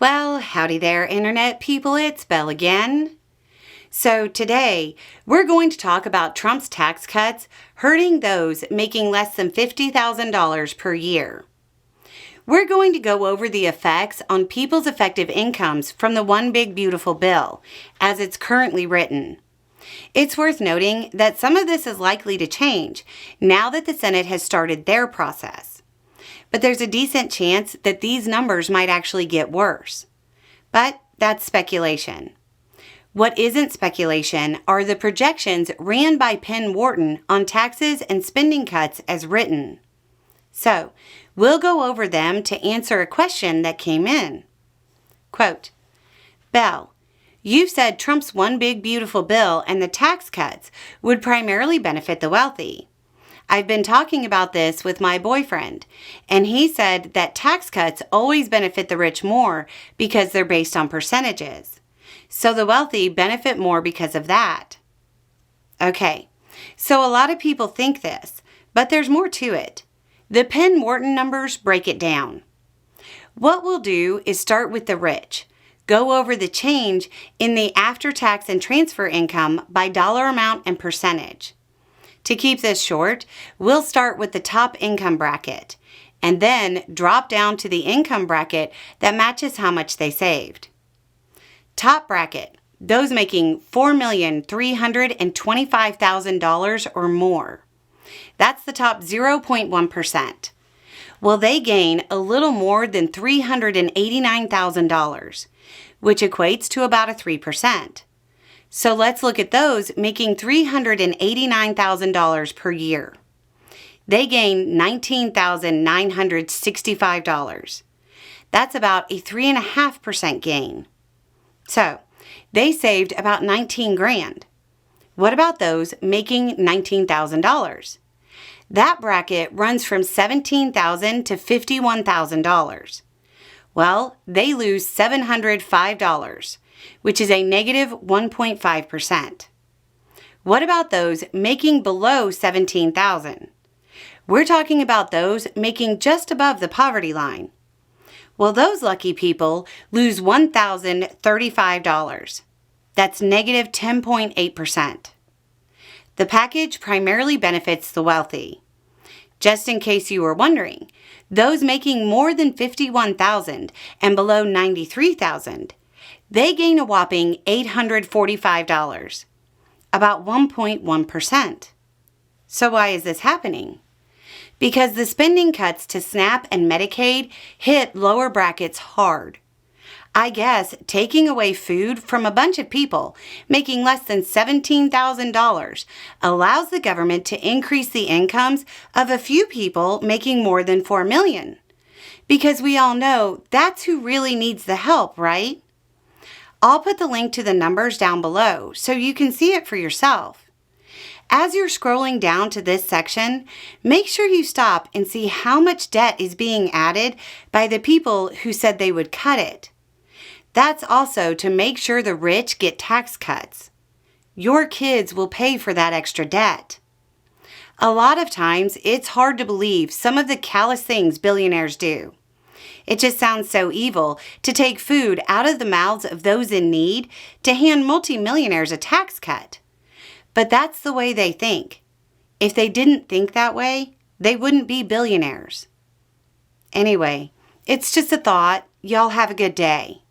Well, howdy there, Internet people. It's Belle again. So today, we're going to talk about Trump's tax cuts hurting those making less than $50,000 per year. We're going to go over the effects on people's effective incomes from the One Big Beautiful Bill, as it's currently written. It's worth noting that some of this is likely to change now that the Senate has started their process. But there's a decent chance that these numbers might actually get worse. But that's speculation. What isn't speculation are the projections ran by Penn Wharton on taxes and spending cuts as written. So, we'll go over them to answer a question that came in. Quote, Belle, you've said Trump's One Big Beautiful Bill and the tax cuts would primarily benefit the wealthy. I've been talking about this with my boyfriend, and he said that tax cuts always benefit the rich more because they're based on percentages. So the wealthy benefit more because of that. Okay, so a lot of people think this, but there's more to it. The Penn Wharton numbers break it down. What we'll do is start with the rich, go over the change in the after-tax and transfer income by dollar amount and percentage. To keep this short, we'll start with the top income bracket and then drop down to the income bracket that matches how much they saved. Top bracket, those making $4,325,000 or more. That's the top 0.1%. Well, they gain a little more than $389,000, which equates to about a 3%. So let's look at those making $389,000 per year. They gain $19,965. That's about a 3.5% gain. So they saved about $19,000. What about those making $19,000? That bracket runs from $17,000 to $51,000. Well, they lose $705. Which is a negative 1.5%. What about those making below $17,000? We're talking about those making just above the poverty line. Well, those lucky people lose $1,035. That's negative 10.8%. The package primarily benefits the wealthy. Just in case you were wondering, those making more than $51,000 and below $93,000, they gain a whopping $845, about 1.1%. So why is this happening? Because the spending cuts to SNAP and Medicaid hit lower brackets hard. I guess taking away food from a bunch of people making less than $17,000 allows the government to increase the incomes of a few people making more than $4 million. Because we all know that's who really needs the help, right? I'll put the link to the numbers down below so you can see it for yourself. As you're scrolling down to this section, make sure you stop and see how much debt is being added by the people who said they would cut it. That's also to make sure the rich get tax cuts. Your kids will pay for that extra debt. A lot of times, it's hard to believe some of the callous things billionaires do. It just sounds so evil to take food out of the mouths of those in need to hand multimillionaires a tax cut. But that's the way they think. If they didn't think that way, they wouldn't be billionaires. Anyway, it's just a thought. Y'all have a good day.